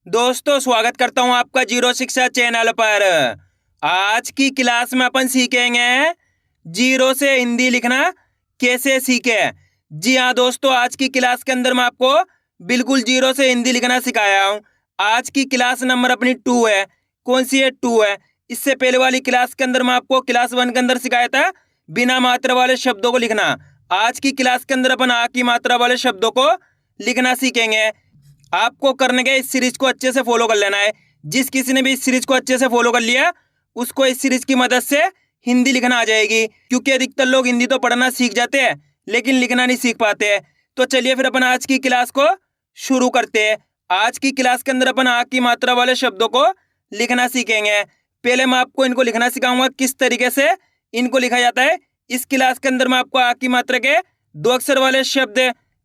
दोस्तों स्वागत करता हूं आपका जीरो शिक्षा चैनल पर। आज की क्लास में अपन सीखेंगे जीरो से हिंदी लिखना कैसे सीखे। जी हाँ दोस्तों, आज की क्लास के अंदर मैं आपको बिल्कुल जीरो से हिंदी लिखना सिखाया हूं। आज की क्लास नंबर अपनी 2 है। कौन सी है? 2 है। इससे पहले वाली क्लास के अंदर मैं आपको क्लास 1 के अंदर सिखाया था बिना मात्रा वाले शब्दों को लिखना। आज की क्लास के अंदर अपन आ की मात्रा वाले शब्दों को लिखना सीखेंगे। आपको करने के इस सीरीज को अच्छे से फॉलो कर लेना है। जिस किसी ने भी इस सीरीज को अच्छे से फॉलो कर लिया उसको इस सीरीज की मदद से हिंदी लिखना आ जाएगी, क्योंकि अधिकतर लोग हिंदी तो पढ़ना सीख जाते हैं लेकिन लिखना नहीं सीख पाते हैं। तो चलिए फिर अपन आज की क्लास को शुरू करते हैं। आज की क्लास के अंदर अपन आ की मात्रा वाले शब्दों को लिखना सीखेंगे। पहले मैं आपको इनको लिखना सिखाऊंगा किस तरीके से इनको लिखा जाता है। इस क्लास के अंदर मैं आपको आ की मात्रा के 2 अक्षर वाले शब्द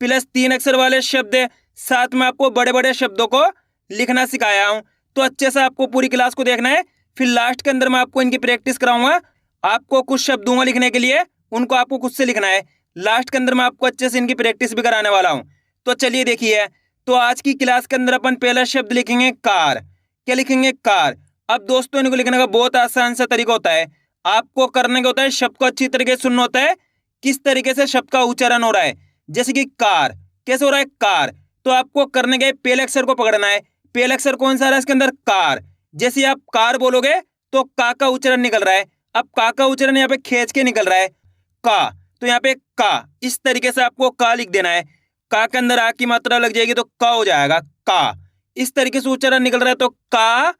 प्लस 3 अक्षर वाले शब्द साथ में आपको बड़े बड़े शब्दों को लिखना सिखाया हूं। तो अच्छे से आपको पूरी क्लास को देखना है। फिर लास्ट के अंदर मैं आपको इनकी प्रैक्टिस कराऊंगा। आपको कुछ शब्द दूंगा लिखने के लिए, उनको आपको खुद से लिखना है। लास्ट के अंदर मैं आपको अच्छे से इनकी प्रैक्टिस भी कराने वाला हूं। तो चलिए देखिए। तो आज की क्लास के अंदर अपन पहला शब्द लिखेंगे कार। क्या लिखेंगे? कार। अब दोस्तों इनको लिखने का बहुत आसान सा तरीका होता है। आपको करने का होता है शब्द को अच्छी तरीके से सुनना होता है किस तरीके से शब्द का उच्चारण हो रहा है। जैसे कि कार कैसे हो रहा है? कार। तो आपको करने के पहले अक्षर को पकड़ना है। पहला अक्षर कौन सा आ रहा है इसके अंदर? कार। जैसे आप कार बोलोगे तो का उच्चारण निकल रहा है। अब का उच्चारण यहाँ पे खींच के निकल रहा है का, तो यहाँ पे का। इस तरीके से आपको का लिख देना है। का के अंदर आ की मात्रा लग जाएगी तो का हो जाएगा का। इस तरीके से उच्चारण निकल रहा है तो का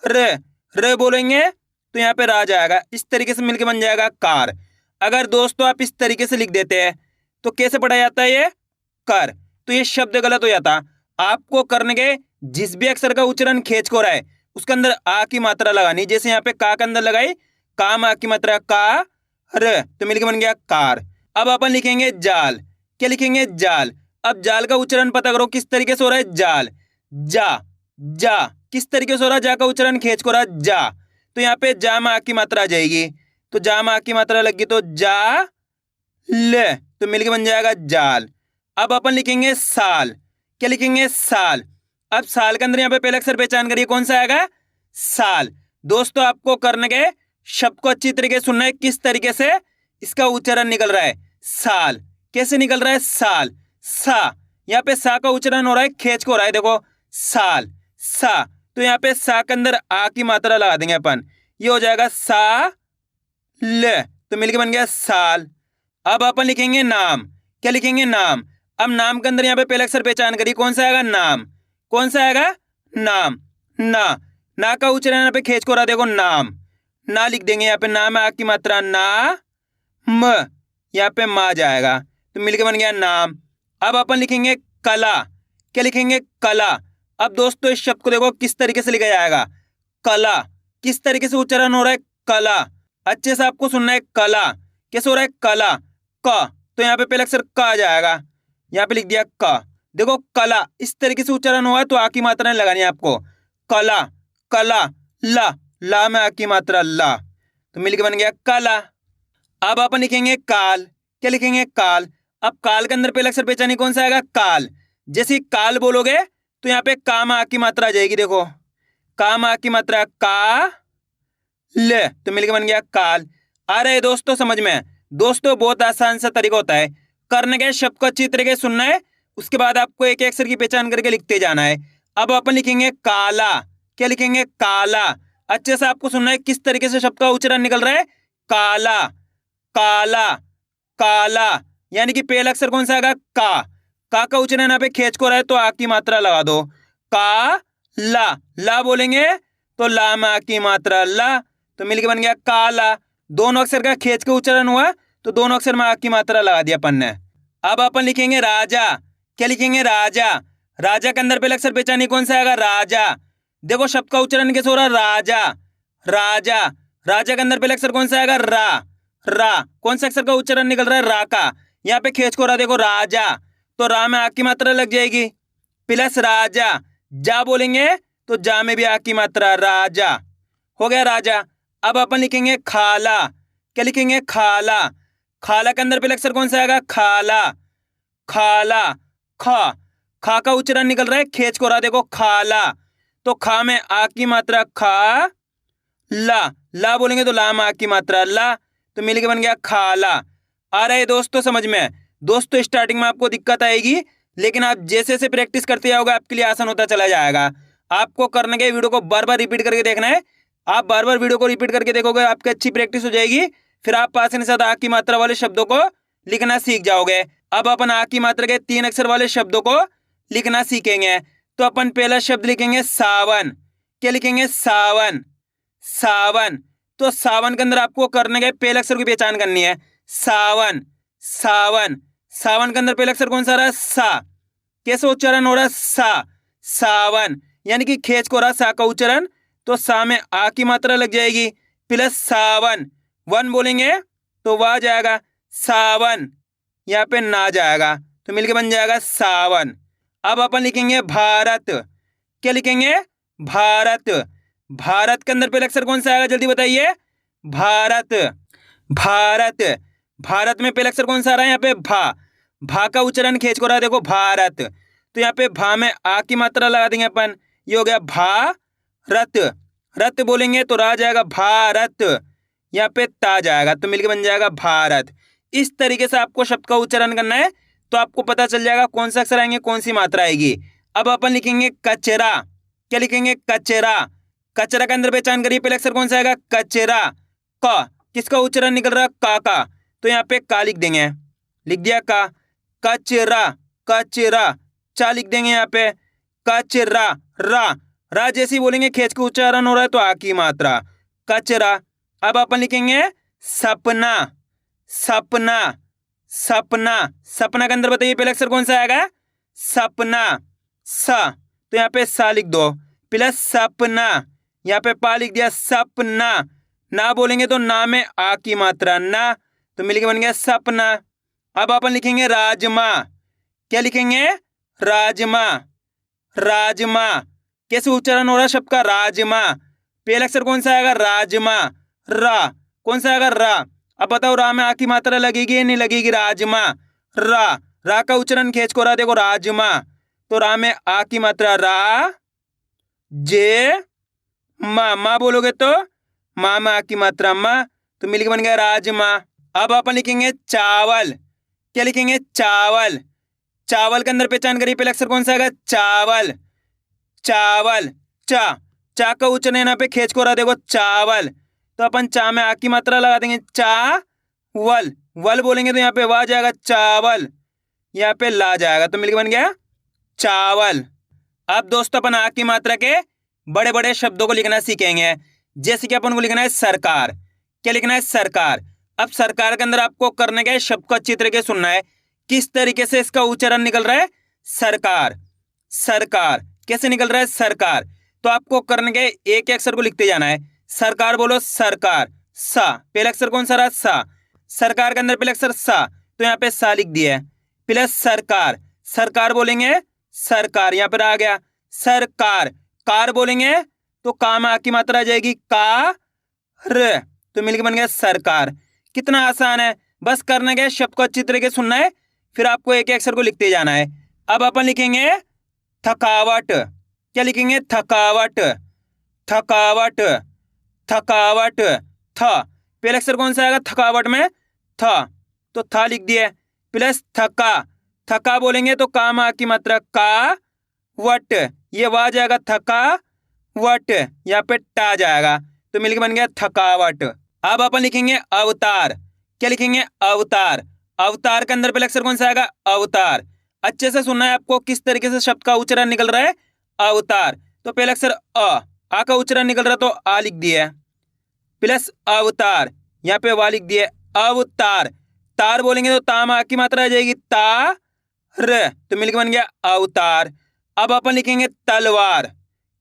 र बोलेंगे तो यहाँ पे रा जाएगा। इस तरीके से मिलके बन जाएगा कार। अगर दोस्तों आप इस तरीके से लिख देते हैं तो कैसे पढ़ा जाता है? ये कर। तो ये शब्द गलत हो जाता। आपको करने के जिस भी अक्षर का उच्चारण खींच को रहा है उसके अंदर आ की मात्रा लगानी। जैसे यहाँ पे का के अंदर लगाई का में आ की मात्रा का र, तो मिलके बन गया कार। अब अपन लिखेंगे जाल। क्या लिखेंगे? जाल। अब जाल का उच्चारण पता करो किस तरीके से हो रहा है। जाल जा जा किस तरीके से हो रहा है? जा का उच्चारण खींच को रहा है जा, तो यहाँ पे जा में आ की मात्रा आ जाएगी। तो जा में आ की मात्रा लगी तो जा ल, तो मिलके बन जाएगा जाल। अब अपन लिखेंगे साल। क्या लिखेंगे? साल। अब साल के अंदर यहाँ पे पहला अक्षर पहचान करिए कौन सा आएगा? साल। दोस्तों आपको करने के शब्द को अच्छी तरीके से सुनना है किस तरीके से इसका उच्चारण निकल रहा है। साल कैसे निकल रहा है? साल सा। यहाँ पे सा का उच्चारण हो रहा है खींच को हो रहा है। देखो साल सा, तो यहाँ पे सा के अंदर आ की मात्रा लगा देंगे अपन। ये हो जाएगा सा ल, तो मिलके बन गया साल। अब अपन लिखेंगे नाम। क्या लिखेंगे? नाम। अब नाम के अंदर यहाँ पे पहला अक्षर पहचान करिए कौन सा आएगा? नाम। कौन सा आएगा? नाम। ना का उच्चारण यहाँ पे खींच को रहा, देखो नाम। ना लिख देंगे यहाँ पे ना में आ की मात्रा ना म, यहाँ पे मा जाएगा तो मिलके बन गया नाम। अब अपन लिखेंगे कला। क्या लिखेंगे? कला। अब दोस्तों इस शब्द को देखो किस तरीके से लिखा जाएगा। कला किस तरीके से उच्चारण हो रहा है? कला। अच्छे से आपको सुनना है। कला कैसे हो रहा है? कला क, तो यहाँ पे पहला अक्षर क आ जाएगा। यहाँ पे लिख दिया क। देखो कला इस तरीके से उच्चारण हुआ है तो आ की मात्रा नहीं लगानी है आपको। कला कला ला में आ की मात्रा ला, तो मिलके बन गया काला। अब अपन लिखेंगे काल। क्या लिखेंगे? काल। अब काल के अंदर पहला अक्षर पहचानी कौन सा आएगा? काल। जैसे काल बोलोगे तो यहाँ पे का में आ की मात्रा आ जाएगी। देखो का में आ की मात्रा का ल, तो मिलके बन गया काल। आ रहे दोस्तों समझ में? दोस्तों बहुत आसान सा तरीका होता है। करने के शब्द को अच्छी तरीके से सुनना है, उसके बाद आपको एक एक अक्षर की पहचान करके लिखते जाना है। अब अपन लिखेंगे काला। क्या लिखेंगे? काला। अच्छे से आपको सुनना है किस तरीके से शब्द का उच्चारण निकल रहा है। काला काला काला, यानी कि पहला अक्षर कौन सा आएगा? का उच्चारण यहाँ पे खींच को रहा है तो आ की मात्रा लगा दो। का ला बोलेंगे तो ला में आ की मात्रा ला, तो मिलके बन गया काला। दोनों अक्षर का खींच के उच्चारण हुआ तो दोनों अक्षर में आ की मात्रा लगा दिया अपन ने। अब अपन लिखेंगे राजा। क्या लिखेंगे? राजा। राजा के अंदर पहला अक्षर पहचानी कौन सा आएगा? राजा। देखो शब्द का उच्चारण कैसे हो रहा है? राजा राजा। राजा के अंदर पहला अक्षर कौन सा आएगा? रा। कौन सा अक्षर का उच्चारण निकल रहा है? रा का। यहाँ पे खींच को रहा देखो राजा, तो रा में आ की मात्रा लग जाएगी प्लस राजा। जा बोलेंगे तो जा में भी आ की मात्रा राजा, हो गया राजा। अब अपन लिखेंगे खाला। क्या लिखेंगे? खाला। खाला के अंदर पहला अक्षर कौन सा आएगा? खाला खाला खा का उच्चारण निकल रहा है खींच को रहा देखो खाला, तो खा में आ की मात्रा खा, ला बोलेंगे तो ला में आ की मात्रा ला, तो मिलके बन गया खाला। आ रहा है दोस्तों समझ में? दोस्तों स्टार्टिंग में आपको दिक्कत आएगी, लेकिन आप जैसे जैसे प्रैक्टिस करते जाओगे आपके लिए आसान होता चला जाएगा। आपको करने के वीडियो को बार बार रिपीट करके देखना है। आप बार बार वीडियो को रिपीट करके देखोगे, आपकी अच्छी प्रैक्टिस हो जाएगी। फिर आप आसानी के साथ आ की मात्रा वाले शब्दों को लिखना सीख जाओगे। अब अपन आ की मात्रा के 3 अक्षर वाले शब्दों को लिखना सीखेंगे। तो अपन पहला शब्द लिखेंगे सावन। क्या लिखेंगे? सावन। सावन। तो सावन के अंदर आपको करने के पहले अक्षर की पहचान करनी है। सावन, सावन। सावन के अंदर पहला अक्षर कौन सा रहा? सा। कैसे उच्चारण हो रहा? सा, सावन। यानी कि खेच को रहा सा का उच्चारण, तो सा में आ की मात्रा लग जाएगी, प्लस सावन। वन बोलेंगे तो वाह जाएगा, सावन। यहाँ पे ना जाएगा, तो मिलके बन जाएगा सावन। अब अपन लिखेंगे भारत। क्या लिखेंगे? भारत। भारत के अंदर पहला अक्षर कौन सा आएगा? जल्दी बताइए। भारत, भारत। भारत में पहला अक्षर कौन सा आ रहा है? यहाँ पे भा का उच्चारण खेच को रहा है, देखो भारत। तो यहाँ पे भा में आ की मात्रा लगा देंगे अपन, ये हो गया भारत। रत बोलेंगे तो रा जाएगा भारत, यहाँ पे ता जाएगा, तो मिलके बन जाएगा भारत। इस तरीके से आपको शब्द का उच्चारण करना है, तो आपको पता चल जाएगा कौन सा अक्षर आएंगे, कौन सी मात्रा आएगी। अब अपन लिखेंगे कचरा। क्या लिखेंगे? कचरा। कचरा के अंदर पहचान करिए, पहला अक्षर कौन सा आएगा? कचरा। क, किसका उच्चारण निकल रहा है? का। तो यहाँ पे का लिख देंगे, लिख दिया का। कचरा, कचरा। चा लिख देंगे यहाँ पे, कचरा। रा जैसे ही बोलेंगे खेच के उच्चारण हो रहा है, तो आ की मात्रा, कचरा। अब अपन लिखेंगे सपना। सपना, सपना। सपना के अंदर बताइए पहला अक्षर कौन सा आएगा? सपना। सा, तो यहाँ पे सा लिख दो, प्लस सपना, यहाँ पे पा लिख दिया, सपना। ना बोलेंगे तो ना में आ की मात्रा ना, तो मिलके बन गया सपना। अब अपन लिखेंगे राजमा। क्या लिखेंगे? राजमा, राजमा। कैसे उच्चारण हो रहा है शब्द का? राजमा। पहला अक्षर कौन सा आएगा? राजमा। रा, कौन सा आएगा? रा। अब बताओ रा में आ की मात्रा लगेगी या नहीं लगेगी? राजमा। रा का उच्चारण खेच को रहा, देखो राजमा। तो रा में आ की मात्रा रा, जे मा बोलोगे तो मा में आ की मात्रा मा, तो मिलके बन गया राजमा। अब अपन लिखेंगे चावल। क्या लिखेंगे? चावल। चावल के अंदर पहचान करिए, पहला अक्षर कौन सा आएगा? चावल। चावल। चा का उच्चारण यहाँ पे खेच को रहा, देखो चावल। तो अपन चा में आ की मात्रा लगा देंगे, चावल। वल बोलेंगे तो यहाँ पे वाह जाएगा, चावल। यहाँ पे ला जाएगा, तो मिलके बन गया चावल। अब दोस्तों अपन आ की मात्रा के बड़े बड़े शब्दों को लिखना सीखेंगे। जैसे कि अपन को लिखना है सरकार। क्या लिखना है? सरकार। अब सरकार के अंदर आपको करने के शब्द को अच्छी तरीके सुनना है, किस तरीके से इसका उच्चारण निकल रहा है। सरकार, सरकार। कैसे निकल रहा है? सरकार। तो आपको करने के एक अक्षर को लिखते जाना है। सरकार बोलो, सरकार। सा, पहला अक्षर कौन सा रहा? सा। सरकार के अंदर पहला अक्षर सा, तो यहाँ पे सा लिख दिया है, प्लस सरकार। सरकार बोलेंगे, सरकार, यहाँ पर आ गया सरकार। कार बोलेंगे तो का में आ की मात्रा आ जाएगी, का र, तो मिलकर बन गया सरकार। कितना आसान है, बस करने के शब्द को अच्छी तरीके से सुनना है, फिर आपको एक एक अक्षर को लिखते जाना है। अब अपन लिखेंगे थकावट। क्या लिखेंगे? थकावट, थकावट, थकावट। था, पहला अक्षर कौन सा आएगा थकावट में? था, तो था लिख दिए, प्लस थका। थका बोलेंगे तो का में आ की मात्रा का वट, ये वाह जाएगा थका वट, यहाँ पे टा जाएगा, तो मिलकर बन गया थकावट। अब अपन लिखेंगे अवतार। क्या लिखेंगे? अवतार। अवतार के अंदर पहला अक्षर कौन सा आएगा? अवतार। अच्छे से सुनना है आपको किस तरीके से शब्द का उच्चारण निकल रहा है। अवतार, तो पहला अक्षर आ का उच्चारण निकल रहा है, तो आ लिख दिया, प्लस अवतार, यहाँ पे वा लिख दिया, अवतार। तार बोलेंगे तो ता में आ की मात्रा आ जाएगी, ता र, तो मिलकर बन गया अवतार। अब अपन लिखेंगे तलवार।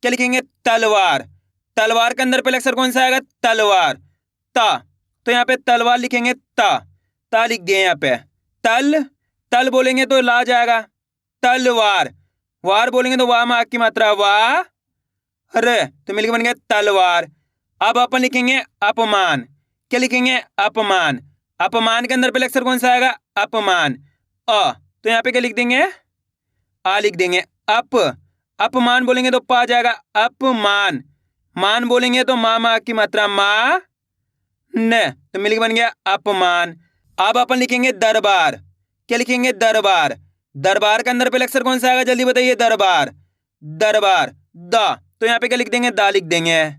क्या लिखेंगे? तलवार। तलवार के अंदर पहला अक्षर कौन सा आएगा? तलवार। ता, तो यहाँ पे तलवार लिखेंगे, ता लिख दिए यहाँ पे। तल बोलेंगे तो ला जाएगा, तलवार। वार बोलेंगे तो वाह में आ की मात्रा वाह र, तो मिलकर बन गया तलवार। अब अपन लिखेंगे अपमान। क्या लिखेंगे? अपमान। अपमान के अंदर पहले अक्षर कौन सा आएगा? अपमान। तो यहाँ पे क्या लिख देंगे? आ लिख देंगे, अपमान बोलेंगे तो पा जाएगा अपमान, मान बोलेंगे तो मा की मात्रा मा न, तो मिलके बन गया अपमान। अब अपन लिखेंगे दरबार। क्या लिखेंगे? दरबार। दरबार के अंदर पहले अक्षर कौन सा आएगा जल्दी बताइए? दरबार। दरबार द, तो यहाँ पे क्या लिख देंगे? दा लिख देंगे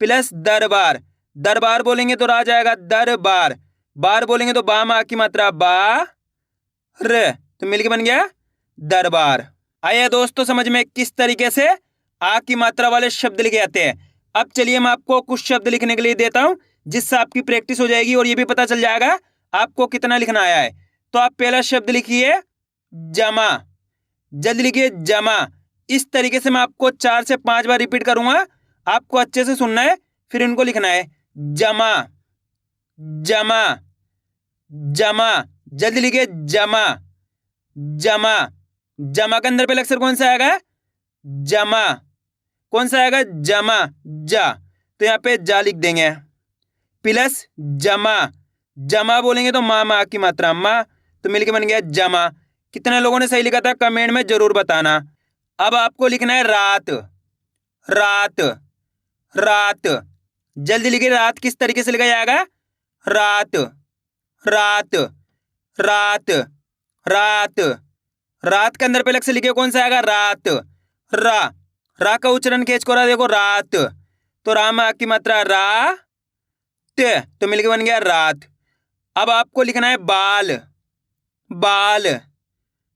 प्लस दरबार। दरबार बोलेंगे तो रा जाएगा दरबार, बार बोलेंगे तो बा मा की मात्रा बा र, तो मिलके बन गया दरबार। आया दोस्तों समझ में किस तरीके से आ की मात्रा वाले शब्द लिखे जाते हैं। अब चलिए मैं आपको कुछ शब्द लिखने के लिए देता हूं जिससे आपकी प्रैक्टिस हो जाएगी और ये भी पता चल जाएगा आपको कितना लिखना आया है। तो आप पहला शब्द लिखिए जमा, जल्दी लिखिए जमा। इस तरीके से मैं आपको 4 से 5 बार रिपीट करूंगा, आपको अच्छे से सुनना है, फिर इनको लिखना है। जमा, जमा, जमा, जल्दी लिखिए जमा, जमा। जमा के अंदर पहले अक्षर कौन सा आएगा? जमा। कौन सा आएगा? जमा, जा, तो यहाँ पे जा लिख देंगे प्लस जमा। जमा बोलेंगे तो मा की मात्रा मा, तो मिलके बन गया जमा। कितने लोगों ने सही लिखा था कमेंट में जरूर बताना। अब आपको लिखना है रात, रात, रात। जल्दी लिखिए रात किस तरीके से लिखा जाएगा? रात, रात, रात, रात। रात के अंदर पहले अक्षर लिखिए कौन सा आएगा? रात। रा, रा का उच्चारण खींच को रहा देखो रात, तो राम की मात्रा रा ते, तो मिलके बन गया रात। अब आपको लिखना है बाल, बाल,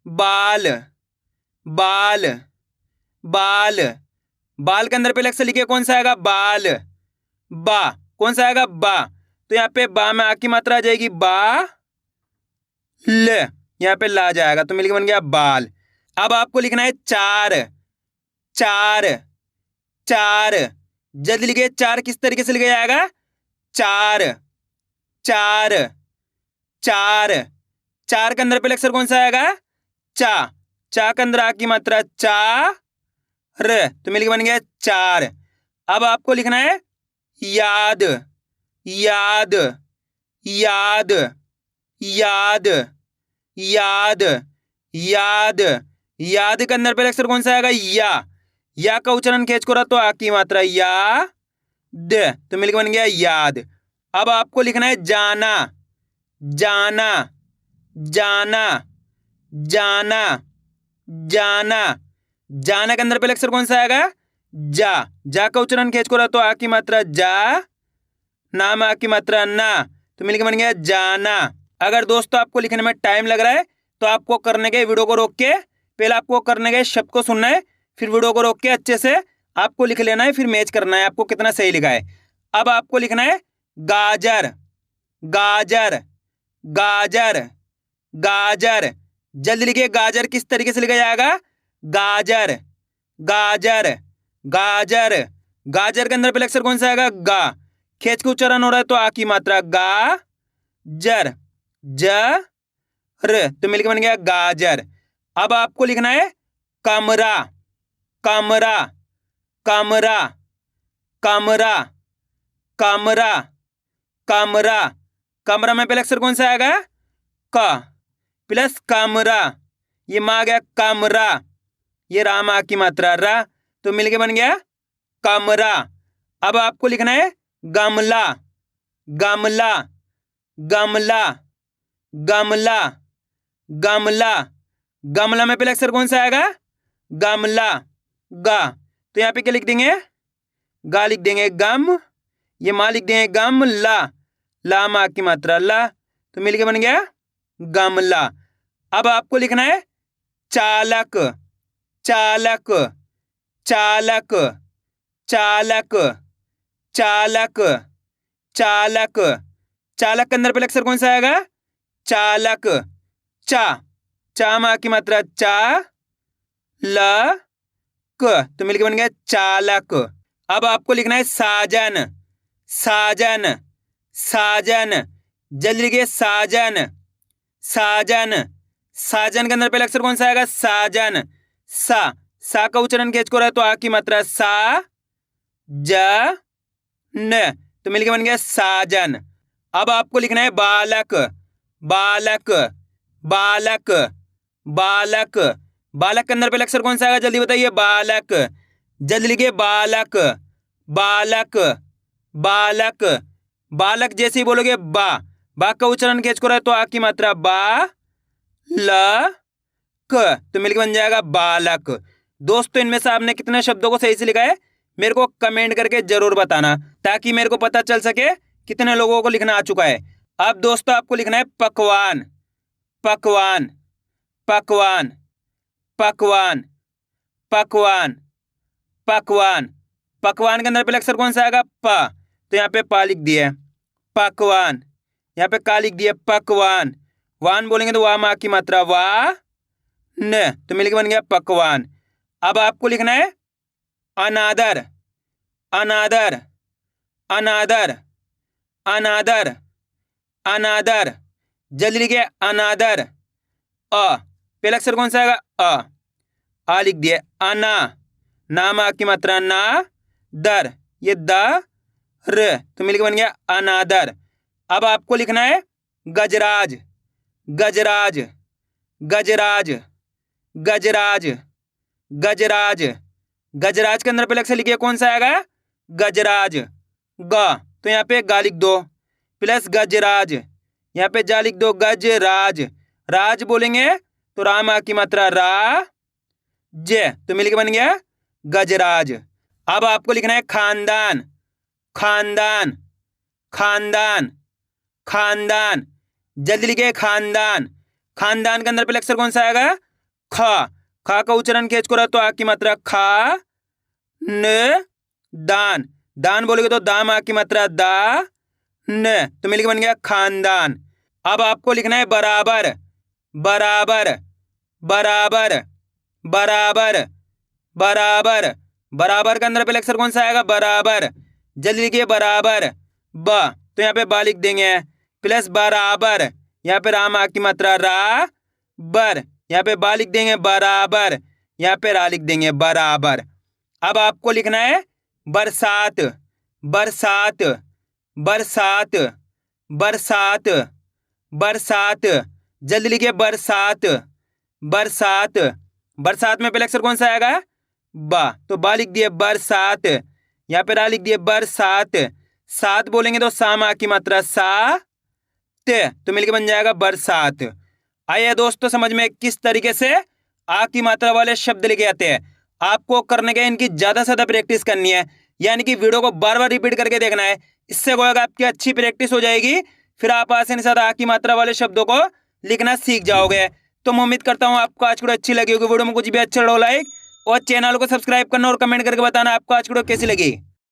बाल, बाल, बाल। बाल के अंदर पहले अक्षर लिखिए कौन सा आएगा? बाल। बा, कौन सा आएगा? बा, तो यहाँ पे बा में आ की मात्रा आ जाएगी बा ल, यहाँ पे ला जाएगा, तो मिलके बन गया बाल। अब आपको लिखना है चार, चार, चार। जल्दी लिखिए चार किस तरीके से लिखा जाएगा? चार, चार, चार। चार के अंदर पहले अक्षर कौन सा आएगा? चा, चा के अंदर आ की मात्रा चा र, तो मिलके बन गया चार। अब आपको लिखना है याद, याद, याद, याद, याद, याद। याद के अंदर पहले अक्षर कौन सा आएगा? या का उच्चारण खींच को रहा तो आ की मात्रा या द, तो मिलके बन गया याद। अब आपको लिखना है जाना, जाना, जाना, जाना, जाना। जाना के अंदर पहले अक्षर कौन सा आएगा? जा का उच्चारण खींच को रहा तो आ की मात्रा जा, नाम आ की मात्रा ना, तो मिलके बन गया जाना। अगर दोस्तों आपको लिखने में टाइम लग रहा है तो आपको करने के वीडियो को रोक के पहले आपको करने के शब्द को सुनना है, फिर वीडियो को रोक के अच्छे से आपको लिख लेना है, फिर मैच करना है आपको कितना सही लिखा है। अब आपको लिखना है गाजर, गाजर, गाजर, गाजर। जल्दी लिखिए गाजर किस तरीके से लिखा जाएगा? गाजर, गाजर, गाजर। गाजर के अंदर पहले अक्षर कौन सा आएगा? गा, खींच के उच्चारण हो रहा है तो आ की मात्रा गा जर, ज र, तो मिलकर बन गया गाजर। अब आपको लिखना है कमरा, कमरा, कमरा, कमरा, कमरा, कमरा। कमरा में पहले अक्षर कौन सा आएगा? क प्लस कमरा, ये मा आ गया कमरा, ये राम आ की मात्रा रा, तो मिलके बन गया कमरा। अब आपको लिखना है गमला, गमला, गमला, गमला, गमला। गमला में पहले अक्षर कौन सा आएगा? गमला, गा, तो यहाँ पे क्या लिख देंगे? गा लिख देंगे गम, ये मा लिख देंगे गम ला मा की मात्रा ला, तो मिलके बन गया गमला। अब आपको लिखना है चालक, चालक, चालक, चालक, चालक, चालक। चालक के अंदर पहले अक्षर कौन सा आएगा? चालक, चा मा की मात्रा चा ल क, तो मिलके बन गया चालक। अब आपको लिखना है साजन, साजन, साजन। जल्दी लिखिए साजन, साजन। साजन के अंदर पहले अक्षर कौन सा आएगा? साजन, सा का उच्चारण खींच को रहा है तो आ की मात्रा सा ज न, तो मिलके बन गया साजन। अब आपको लिखना है बालक, बालक, बालक, बालक, बालक के अंदर पहले अक्षर कौन सा आएगा, जल्दी बताइए। बालक, जल्दी लिखिए। बालक, बालक, बालक, बालक जैसे ही बोलोगे बा का उच्चारण कैच करो तो आ की मात्रा बा ल क, तो मिलकर बन जाएगा बालक। दोस्तों इनमें से आपने कितने शब्दों को सही से लिखा है मेरे को कमेंट करके जरूर बताना, ताकि मेरे को पता चल सके कितने लोगों को लिखना आ चुका है। अब दोस्तों आपको लिखना है पकवान, पकवान, पकवान, पकवान, पकवान, पकवान। पकवान के अंदर पहले अक्षर कौन सा आएगा, प, तो यहाँ पे पा लिख दिया पकवान, यहाँ पे का लिख दिया पकवान। वान बोलेंगे तो वाह माँ की मात्रा वाह न, तो मिलकर बन गया पकवान। अब आपको लिखना है अनादर, अनादर, अनादर, अनादर, अनादर, जल्दी लिखिए। अनादर, पहला अक्षर कौन सा आएगा, आ लिख दिया। अना, नामा की मात्रा ना, दर, ये द र, तो मिलकर बन गया अनादर। अब आपको लिखना है गजराज, गजराज, गजराज, गजराज, गजराज, गजराज के अंदर पहले अक्षर लिखिए कौन सा आएगा, गजराज, ग, तो यहाँ पे गा लिख दो प्लस गजराज, यहाँ पे जा लिख दो गजराज। राज बोलेंगे तो रामा की मात्रा रा ज, तो मिलकर बन गया गजराज। अब आपको लिखना है खानदान, खानदान, खानदान, खानदान, जल्दी लिखिए। खानदान, खानदान के अंदर पहले अक्षर कौन सा आएगा, ख, खा का उच्चारण कैच करो तो आ की मात्रा खा न दान, दान बोलोगे तो दाम आ की मात्रा दा न, तो मिलकर बन गया खानदान। अब आपको लिखना है बराबर, बराबर, बराबर, बराबर, बराबर, बराबर के अंदर पहले अक्षर कौन सा आएगा, बराबर, जल्दी लिखिए। बराबर, ब, तो यहाँ पे बा लिख देंगे प्लस बराबर, यहाँ पे राम आ की मात्रा रा बर, यहाँ पे बा लिख देंगे बराबर, यहाँ पे रा लिख देंगे बराबर। अब आपको लिखना है बरसात, बरसात, बरसात, बरसात, बरसात, जल्दी लिखिए। बरसात, बरसात, बरसात में पहले अक्षर कौन सा आएगा, बा, तो बा लिख दिए बरसात, यहाँ पे रा लिख दिए बरसात। सात बोलेंगे तो सामा की मात्रा सा ते, तो मिलकर बन जाएगा बरसात। आइए दोस्तों समझ में किस तरीके से आ की मात्रा वाले शब्द लिखे जाते हैं। आपको करने के इनकी ज्यादा से ज्यादा प्रैक्टिस करनी है, यानी कि वीडियो को बार बार रिपीट करके देखना है। इससे होगा आपकी अच्छी प्रैक्टिस हो जाएगी, फिर आप आसानी से आ की मात्रा वाले शब्दों को लिखना सीख जाओगे। तो मैं उम्मीद करता हूँ आपको आज वीडियो अच्छी लगी होगी। वीडियो में कुछ भी अच्छा लगा लाइक और चैनल को सब्सक्राइब करना और कमेंट करके बताना आपको आज वीडियो कैसी लगी।